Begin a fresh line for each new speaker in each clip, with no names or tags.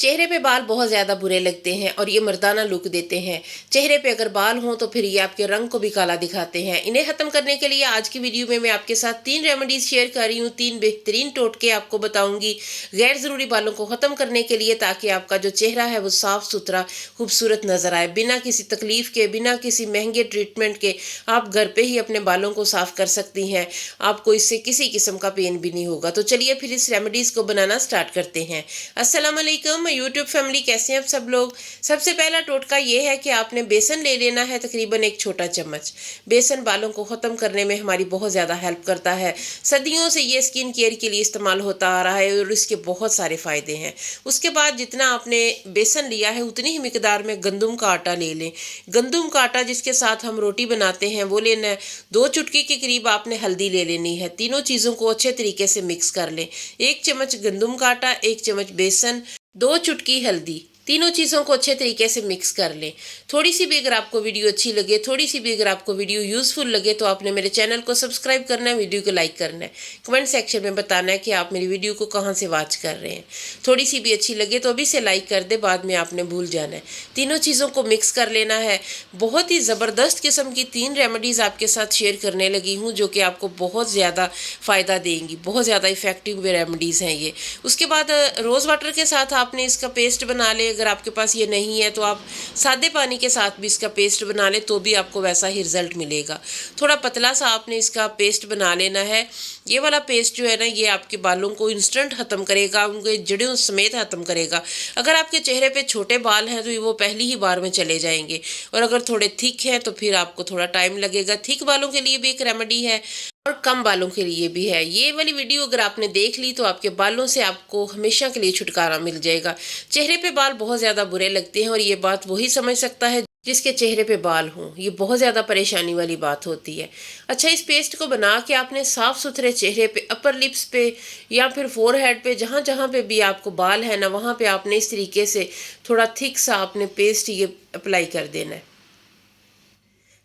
चेहरे पे बाल बहुत ज़्यादा बुरे लगते हैं और ये मर्दाना लुक देते हैं। चेहरे पे अगर बाल हों तो फिर ये आपके रंग को भी काला दिखाते हैं। इन्हें ख़त्म करने के लिए आज की वीडियो में मैं आपके साथ 3 रेमेडीज़ शेयर कर रही हूँ। 3 बेहतरीन टोटके आपको बताऊँगी गैर ज़रूरी बालों को ख़त्म करने के लिए, ताकि आपका जो चेहरा है वो साफ़ सुथरा खूबसूरत नज़र आए। बिना किसी तकलीफ़ के, बिना किसी महंगे ट्रीटमेंट के आप घर पे ही अपने बालों को साफ़ कर सकती हैं। आपको इससे किसी किस्म का पेन भी नहीं होगा। तो चलिए फिर इस रेमेडीज़ को बनाना स्टार्ट करते हैं। अस्सलाम वालेकुम यूट्यूब फैमिली, कैसे हैं आप सब लोग। सबसे पहला टोटका ये है कि आपने बेसन ले लेना है, तकरीबन 1 छोटा चम्मच। बेसन बालों को ख़त्म करने में हमारी बहुत ज़्यादा हेल्प करता है। सदियों से ये स्किन केयर के लिए इस्तेमाल होता आ रहा है और इसके बहुत सारे फ़ायदे हैं। उसके बाद जितना आपने बेसन लिया है उतनी ही मिकदार में गंदम का आटा ले लें। गंदम का आटा जिसके साथ हम रोटी बनाते हैं वो लेना है। 2 चुटकी के करीब आपने हल्दी ले लेनी है। तीनों चीज़ों को अच्छे तरीके से मिक्स कर लें। 1 चम्मच गंदम का आटा, 1 चम्मच बेसन, 2 चुटकी हल्दी, तीनों चीज़ों को अच्छे तरीके से मिक्स कर लें। थोड़ी सी भी अगर आपको वीडियो अच्छी लगे, थोड़ी सी भी अगर आपको वीडियो यूज़फुल लगे तो आपने मेरे चैनल को सब्सक्राइब करना है, वीडियो को लाइक करना है, कमेंट सेक्शन में बताना है कि आप मेरी वीडियो को कहाँ से वॉच कर रहे हैं। थोड़ी सी भी अच्छी लगे तो अभी से लाइक कर दे, बाद में आपने भूल जाना है। तीनों चीज़ों को मिक्स कर लेना है। बहुत ही ज़बरदस्त किस्म की 3 रेमेडीज़ आपके साथ शेयर करने लगी हूँ जो कि आपको बहुत ज़्यादा फ़ायदा देंगी। बहुत ज़्यादा इफ़ेक्टिव रेमेडीज़ हैं ये। उसके बाद रोज़ वाटर के साथ आपने इसका पेस्ट बना ले। अगर आपके पास ये नहीं है तो आप सादे पानी के साथ भी इसका पेस्ट बना ले, तो भी आपको वैसा ही रिजल्ट मिलेगा। थोड़ा पतला सा आपने इसका पेस्ट बना लेना है। ये वाला पेस्ट जो है ना, ये आपके बालों को इंस्टेंट ख़त्म करेगा, उनके जड़ों समेत ख़त्म करेगा। अगर आपके चेहरे पे छोटे बाल हैं तो वो पहली ही बार में चले जाएंगे, और अगर थोड़े थिक हैं तो फिर आपको थोड़ा टाइम लगेगा। थिक बालों के लिए भी एक रेमेडी है और कम बालों के लिए भी है। ये वाली वीडियो अगर आपने देख ली तो आपके बालों से आपको हमेशा के लिए छुटकारा मिल जाएगा। चेहरे पे बाल बहुत ज़्यादा बुरे लगते हैं और ये बात वही समझ सकता है जिसके चेहरे पे बाल हों। ये बहुत ज़्यादा परेशानी वाली बात होती है। अच्छा, इस पेस्ट को बना के आपने साफ़ सुथरे चेहरे पे, अपर लिप्स पे या फिर फोरहेड पे, जहाँ जहाँ पे भी आपको बाल है ना, वहाँ पे आपने इस तरीके से थोड़ा थिक सा आपने पेस्ट ये अप्लाई कर देना है।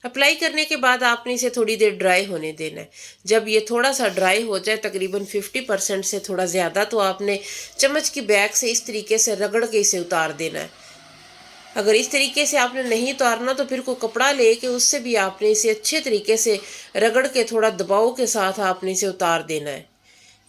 अप्लाई करने के बाद आपने इसे थोड़ी देर ड्राई होने देना है। जब ये थोड़ा सा ड्राई हो जाए, तकरीबन 50% से थोड़ा ज़्यादा, तो आपने चम्मच की बैग से इस तरीके से रगड़ के इसे उतार देना है। अगर इस तरीके से आपने नहीं उतारना तो फिर कोई कपड़ा लेके उससे भी आपने इसे अच्छे तरीके से रगड़ के थोड़ा दबाव के साथ आपने इसे उतार देना है।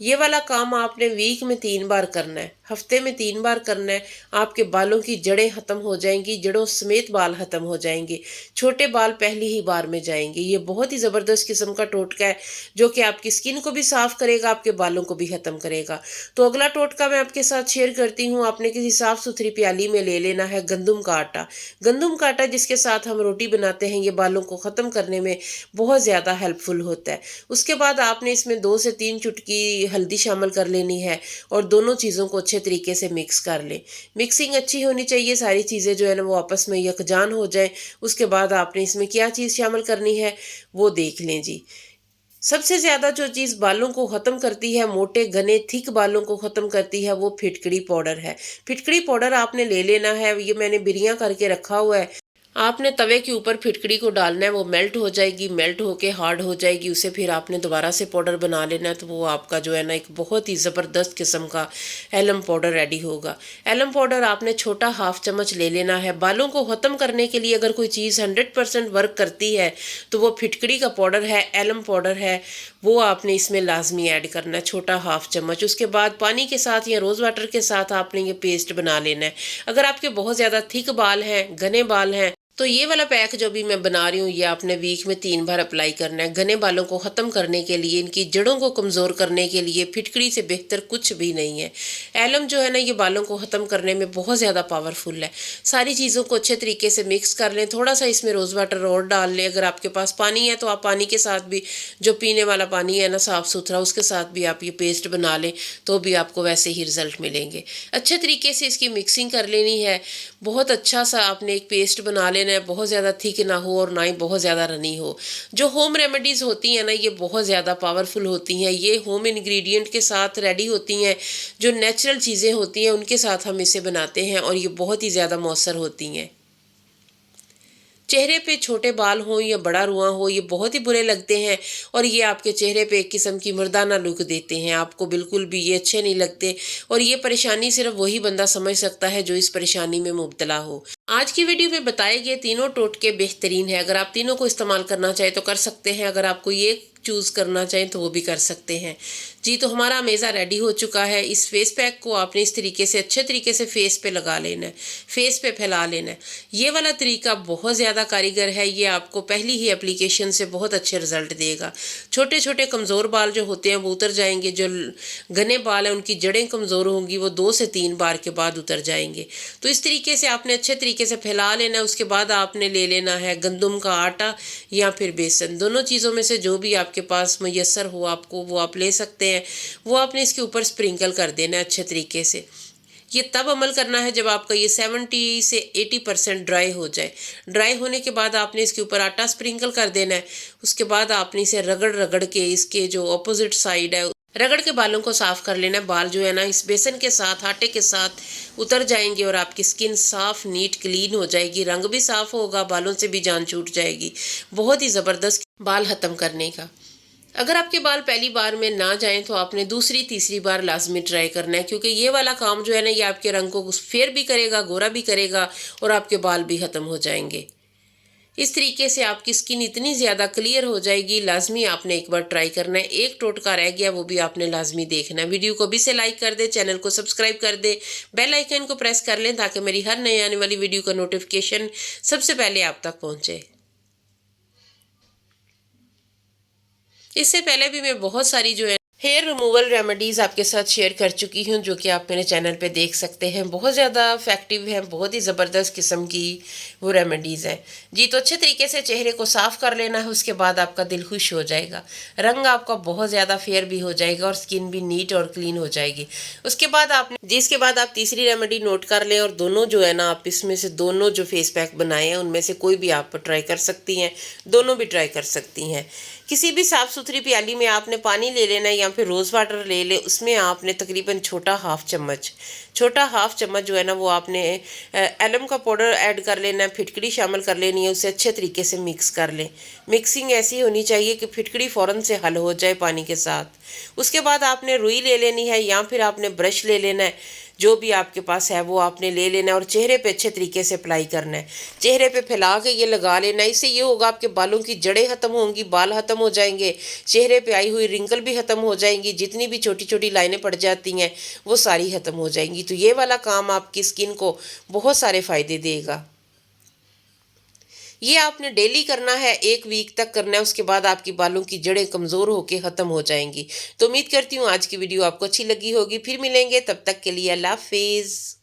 ये वाला काम आपने वीक में 3 बार करना है, हफ्ते में 3 बार करना है। आपके बालों की जड़ें ख़त्म हो जाएंगी, जड़ों समेत बाल ख़त्म हो जाएंगे। छोटे बाल पहली ही बार में जाएंगे। ये बहुत ही ज़बरदस्त किस्म का टोटका है जो कि आपकी स्किन को भी साफ़ करेगा, आपके बालों को भी ख़त्म करेगा। तो अगला टोटका मैं आपके साथ शेयर करती हूँ। आपने किसी साफ़ सुथरी प्याली में ले लेना है गंदम का आटा। गंदम का आटा जिसके साथ हम रोटी बनाते हैं, ये बालों को ख़त्म करने में बहुत ज़्यादा हेल्पफुल होता है। उसके बाद आपने इसमें 2 से 3 चुटकी हल्दी शामिल कर लेनी है और दोनों चीज़ों को अच्छे तरीके से मिक्स कर लें। मिक्सिंग अच्छी होनी चाहिए, सारी चीज़ें जो है ना वो आपस में यकजान हो जाए। उसके बाद आपने इसमें क्या चीज़ शामिल करनी है वो देख लें जी। सबसे ज़्यादा जो चीज़ बालों को ख़त्म करती है, मोटे घने थिक बालों को ख़त्म करती है, वो फिटकड़ी पाउडर है। फिटकड़ी पाउडर आपने ले लेना है। ये मैंने बिरियाँ करके रखा हुआ है। आपने तवे के ऊपर फिटकड़ी को डालना है, वो मेल्ट हो जाएगी, मेल्ट होके हार्ड हो जाएगी। उसे फिर आपने दोबारा से पाउडर बना लेना है, तो वो आपका जो है ना एक बहुत ही ज़बरदस्त किस्म का एलम पाउडर रेडी होगा। एलम पाउडर आपने छोटा हाफ चम्मच ले लेना है। बालों को ख़त्म करने के लिए अगर कोई चीज़ 100% वर्क करती है तो वो फिटकड़ी का पाउडर है, एलम पाउडर है। वो आपने इसमें लाजमी ऐड करना है, छोटा हाफ चम्मच। उसके बाद पानी के साथ या रोज़ वाटर के साथ आपने ये पेस्ट बना लेना है। अगर आपके बहुत ज़्यादा थिक बाल हैं, घने बाल हैं, तो ये वाला पैक जो भी मैं बना रही हूँ ये आपने वीक में 3 बार अप्लाई करना है। घने बालों को ख़त्म करने के लिए, इनकी जड़ों को कमज़ोर करने के लिए फिटकड़ी से बेहतर कुछ भी नहीं है। एलम जो है ना, ये बालों को ख़त्म करने में बहुत ज़्यादा पावरफुल है। सारी चीज़ों को अच्छे तरीके से मिक्स कर लें। थोड़ा सा इसमें रोज़ वाटर और डाल लें। अगर आपके पास पानी है तो आप पानी के साथ भी, जो पीने वाला पानी है ना साफ़ सुथरा, उसके साथ भी आप ये पेस्ट बना लें तो भी आपको वैसे ही रिज़ल्ट मिलेंगे। अच्छे तरीके से इसकी मिक्सिंग कर लेनी है। बहुत अच्छा सा आपने एक पेस्ट बना लेना है। बहुत ज़्यादा थिक ना हो और ना ही बहुत ज़्यादा रनी हो। जो होम रेमेडीज़ होती हैं ना, ये बहुत ज़्यादा पावरफुल होती हैं। ये होम इंग्रेडिएंट के साथ रेडी होती हैं। जो नेचुरल चीज़ें होती हैं उनके साथ हम इसे बनाते हैं और ये बहुत ही ज़्यादा मौसर होती हैं। चेहरे पे छोटे बाल हो या बड़ा रुआं हो, ये बहुत ही बुरे लगते हैं और ये आपके चेहरे पे एक किस्म की मर्दाना लुक देते हैं। आपको बिल्कुल भी ये अच्छे नहीं लगते और ये परेशानी सिर्फ वही बंदा समझ सकता है जो इस परेशानी में मुब्तला हो। आज की वीडियो में बताए गए तीनों टोटके बेहतरीन है। अगर आप तीनों को इस्तेमाल करना चाहें तो कर सकते हैं, अगर आपको ये चूज़ करना चाहें तो वो भी कर सकते हैं। जी, तो हमारा अमेज़ा रेडी हो चुका है। इस फेस पैक को आपने इस तरीके से अच्छे तरीके से फेस पे लगा लेना है, फेस पे फैला लेना है। ये वाला तरीका बहुत ज़्यादा कारीगर है, ये आपको पहली ही एप्लीकेशन से बहुत अच्छे रिजल्ट देगा। छोटे छोटे कमज़ोर बाल जो होते हैं वो उतर जाएंगे, जो घने बाल हैं उनकी जड़ें कमज़ोर होंगी, वो 2 से 3 बार के बाद उतर जाएंगे। तो इस तरीके से आपने अच्छे तरीके से फैला लेना है। उसके बाद आपने ले लेना है गंदम का आटा या फिर बेसन, दोनों चीज़ों में से जो भी आपके पास मैसर हो आपको वो आप ले सकते हैं। वो आपने इसके ऊपर स्प्रिंकल कर देना है अच्छे तरीके से। ये तब अमल करना है जब आपका ये 70 से 80% ड्राई हो जाए। ड्राई होने के बाद आपने इसके ऊपर आटा स्प्रिंकल कर देना है। उसके बाद आपने इसे रगड़ रगड़ के इसके जो अपोजिट साइड है रगड़ के बालों को साफ़ कर लेना है। बाल जो है ना इस बेसन के साथ आटे के साथ उतर जाएंगे और आपकी स्किन साफ़ नीट क्लीन हो जाएगी, रंग भी साफ़ होगा, बालों से भी जान छूट जाएगी। बहुत ही ज़बरदस्त बाल ख़त्म करने का। अगर आपके बाल पहली बार में ना जाएं तो आपने दूसरी तीसरी बार लाजमी ट्राई करना है, क्योंकि ये वाला काम जो है ना ये आपके रंग को फेयर भी करेगा, गोरा भी करेगा और आपके बाल भी ख़त्म हो जाएंगे। इस तरीके से आपकी स्किन इतनी ज़्यादा क्लियर हो जाएगी। लाजमी आपने एक बार ट्राई करना है। एक टोटका रह गया, वो भी आपने लाजमी देखना है। वीडियो को भी से लाइक कर दे, चैनल को सब्सक्राइब कर दे, बेल आइकन को प्रेस कर लें ताकि मेरी हर नई आने वाली वीडियो का नोटिफिकेशन सबसे पहले आप तक पहुँचे। इससे पहले भी मैं बहुत सारी जो है हेयर रिमूवल रेमेडीज़ आपके साथ शेयर कर चुकी हूँ, जो कि आप मेरे चैनल पे देख सकते हैं। बहुत ज़्यादा इफेक्टिव है, बहुत ही ज़बरदस्त किस्म की वो रेमेडीज़ हैं। जी, तो अच्छे तरीके से चेहरे को साफ़ कर लेना है। उसके बाद आपका दिल खुश हो जाएगा, रंग आपका बहुत ज़्यादा फेयर भी हो जाएगा और स्किन भी नीट और क्लीन हो जाएगी। उसके बाद आपने जिसके बाद आप तीसरी रेमेडी नोट कर लें और दोनों जो है ना आप इसमें से दोनों जो फेस पैक बनाए हैं उनमें से कोई भी आप ट्राई कर सकती हैं, दोनों भी ट्राई कर सकती हैं। किसी भी साफ़ सुथरी प्याली में आपने पानी ले लेना है या फिर रोज़ वाटर ले ले, उसमें आपने तकरीबन छोटा हाफ चम्मच जो है ना वो आपने एलम का पाउडर ऐड कर लेना है, फिटकड़ी शामिल कर लेनी है, उसे अच्छे तरीके से मिक्स कर लें। मिक्सिंग ऐसी होनी चाहिए कि फिटकड़ी फ़ौरन से हल हो जाए पानी के साथ। उसके बाद आपने रुई ले लेनी है या फिर आपने ब्रश ले लेना है, जो भी आपके पास है वो आपने ले लेना है और चेहरे पे अच्छे तरीके से अप्लाई करना है। चेहरे पे फैला के ये लगा लेना है। इससे ये होगा आपके बालों की जड़ें ख़त्म होंगी, बाल ख़त्म हो जाएंगे, चेहरे पे आई हुई रिंकल भी ख़त्म हो जाएंगी, जितनी भी छोटी छोटी लाइनें पड़ जाती हैं वो सारी ख़त्म हो जाएंगी। तो ये वाला काम आपकी स्किन को बहुत सारे फ़ायदे देगा। ये आपने डेली करना है, 1 वीक तक करना है। उसके बाद आपकी बालों की जड़ें कमज़ोर होकर ख़त्म हो जाएंगी। तो उम्मीद करती हूँ आज की वीडियो आपको अच्छी लगी होगी। फिर मिलेंगे, तब तक के लिए अल्लाह हाफिज़।